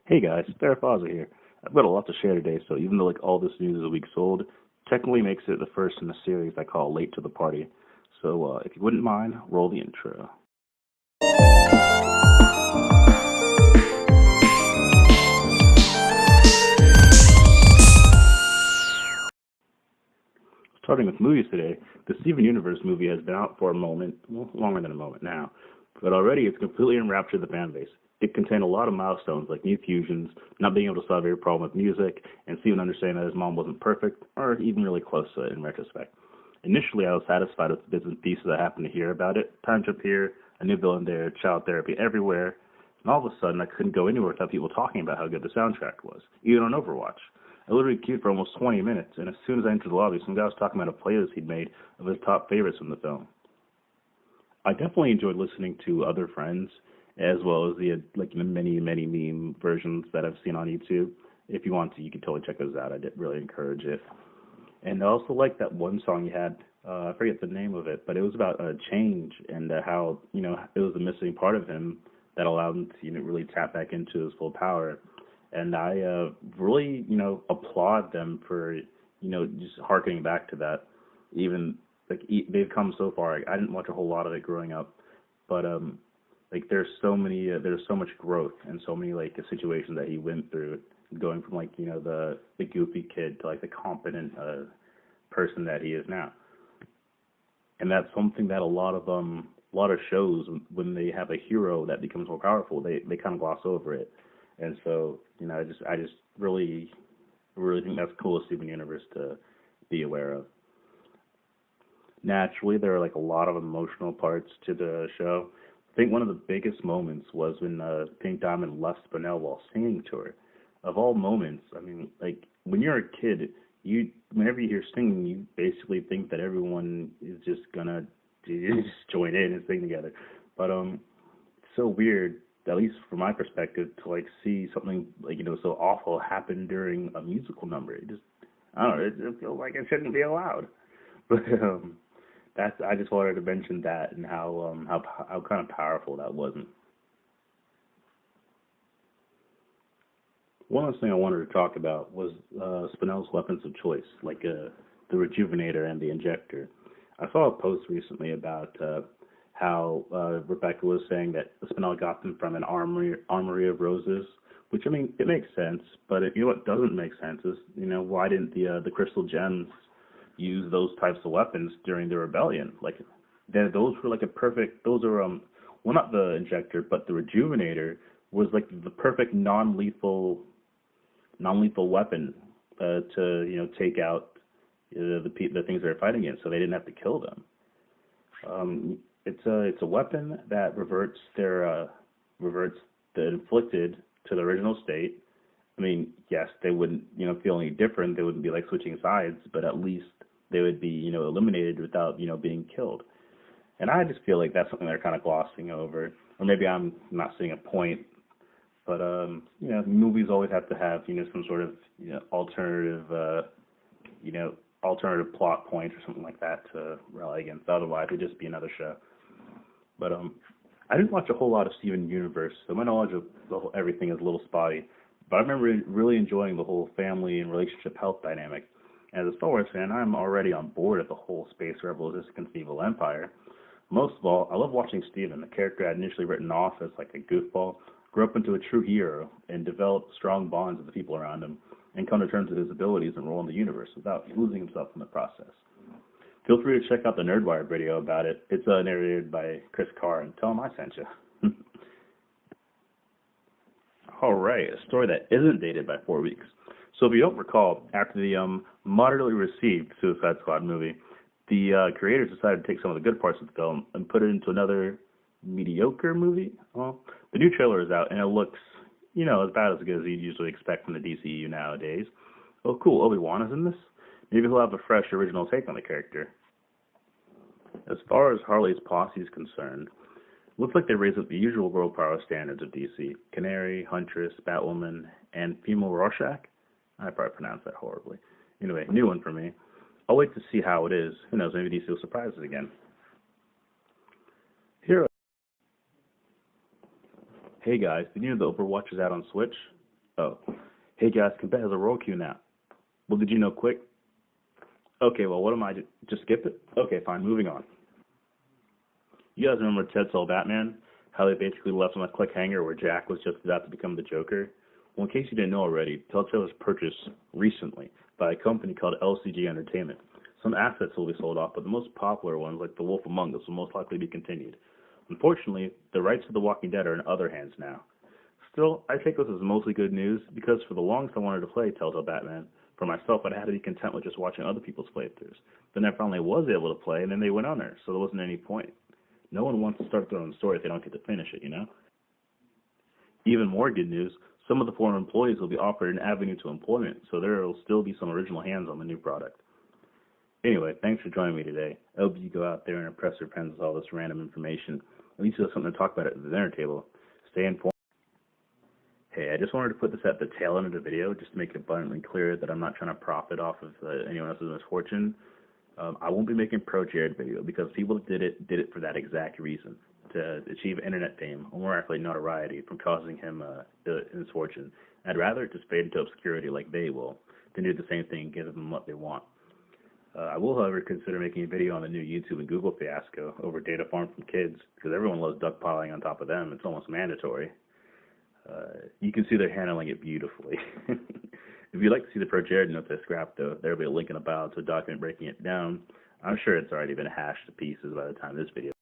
Hey guys, Faza here. I've got a lot to share today, so even though all this news is a week old, technically makes it the first in a series I call Late to the Party. So if you wouldn't mind, roll the intro. Starting with movies today, the Steven Universe movie has been out for a moment, well, longer than a moment now, but already it's completely enraptured the fan base. It contained a lot of milestones like new fusions, not being able to solve every problem with music, and Steven understanding that his mom wasn't perfect, or even really close to it in retrospect. Initially, I was satisfied with the bits and pieces I happened to hear about it. Time jump here, a new villain there, child therapy everywhere, and all of a sudden I couldn't go anywhere without people talking about how good the soundtrack was, even on Overwatch. I literally queued for almost 20 minutes, and as soon as I entered the lobby, some guy was talking about a playlist he'd made of his top favorites from the film. I definitely enjoyed listening to other friends, as well as the many meme versions that I've seen on YouTube. If you want to, you can totally check those out. I did really encourage it. And I also like that one song you had. I forget the name of it, but it was about change and how it was the missing part of him that allowed him to really tap back into his full power. And I really applaud them for just harkening back to that. Even they've come so far. I didn't watch a whole lot of it growing up, but there's so much growth and so many situations that he went through, going from the goofy kid to the competent person that he is now. And that's something that a lot of shows, when they have a hero that becomes more powerful, they kind of gloss over it. And so I just really think that's cool of Steven Universe to be aware of. Naturally, there are a lot of emotional parts to the show. I think one of the biggest moments was when Pink Diamond left Spinell while singing to her. Of all moments, I mean, when you're a kid, whenever you hear singing, you basically think that everyone is just gonna just join in and sing together. But it's so weird, at least from my perspective, to see something so awful happen during a musical number. I don't know, it feels like it shouldn't be allowed. But I just wanted to mention that and how kind of powerful that was. One last thing I wanted to talk about was Spinell's weapons of choice, the Rejuvenator and the Injector. I saw a post recently about how Rebecca was saying that Spinell got them from an armory of roses, which, I mean, it makes sense, but what doesn't make sense is, why didn't the crystal gems use those types of weapons during the rebellion? Those were a perfect, those are, well, not the Injector, but the Rejuvenator was the perfect non-lethal weapon to take out the things they're fighting against, so they didn't have to kill them. It's a weapon that reverts the inflicted to the original state. I mean, yes, they wouldn't feel any different. They wouldn't be switching sides, but at least they would be eliminated without being killed. And I just feel that's something they're kind of glossing over, or maybe I'm not seeing a point. But movies always have to have some sort of alternative plot point or something like that to rally against. Otherwise, it'd just be another show. But I didn't watch a whole lot of Steven Universe, so my knowledge of everything is a little spotty. But I remember really enjoying the whole family and relationship health dynamic. As a Star Wars fan, I'm already on board with the whole space rebels against the evil empire. Most of all, I love watching Steven, the character I'd initially written off as a goofball, grow up into a true hero and develop strong bonds with the people around him, and come to terms with his abilities and role in the universe without losing himself in the process. Feel free to check out the Nerdwire video about it. It's narrated by Chris Carr, and tell him I sent you. All right, a story that isn't dated by 4 weeks. So if you don't recall, after the moderately received Suicide Squad movie, the creators decided to take some of the good parts of the film and put it into another mediocre movie. Well, the new trailer is out, and it looks, as bad as good as you'd usually expect from the DCU nowadays. Oh, cool, Obi-Wan is in this? Maybe he'll have a fresh, original take on the character. As far as Harley's posse is concerned, it looks like they raised up the usual girl power standards of DC. Canary, Huntress, Batwoman, and female Rorschach? I probably pronounced that horribly. Anyway, new one for me. I'll wait to see how it is. Who knows, maybe DC will surprise us again. Hey guys, did you know the Overwatch is out on Switch? Oh. Hey guys, Compet has a roll queue now. Well, did you know quick? Okay, well, what am I? Just skip it? Okay, fine, moving on. You guys remember Telltale Batman? How they basically left on a cliffhanger where Jack was just about to become the Joker? Well, in case you didn't know already, Telltale was purchased recently by a company called LCG Entertainment. Some assets will be sold off, but the most popular ones, like The Wolf Among Us, will most likely be continued. Unfortunately, the rights to The Walking Dead are in other hands now. Still, I take this as mostly good news because for the longest I wanted to play Telltale Batman. For myself, I'd had to be content with just watching other people's playthroughs. Then I finally was able to play, and then they went on there, so there wasn't any point. No one wants to start their own story if they don't get to finish it, you know? Even more good news, some of the former employees will be offered an avenue to employment, so there will still be some original hands on the new product. Anyway, thanks for joining me today. I hope you go out there and impress your friends with all this random information. At least you have something to talk about at the dinner table. Stay informed. Hey, I just wanted to put this at the tail end of the video just to make it abundantly clear that I'm not trying to profit off of anyone else's misfortune. I won't be making pro Jared video because people that did it for that exact reason, to achieve internet fame, or more accurately notoriety, from causing him misfortune. I'd rather it just fade into obscurity like they will than do the same thing and give them what they want. I will, however, consider making a video on the new YouTube and Google fiasco over data farmed from kids, because everyone loves duckpiling on top of them. It's almost mandatory. You can see they're handling it beautifully. If you'd like to see the Pro Jared notes I scrapped, though, there will be a link in the bio to a document breaking it down. I'm sure it's already been hashed to pieces by the time this video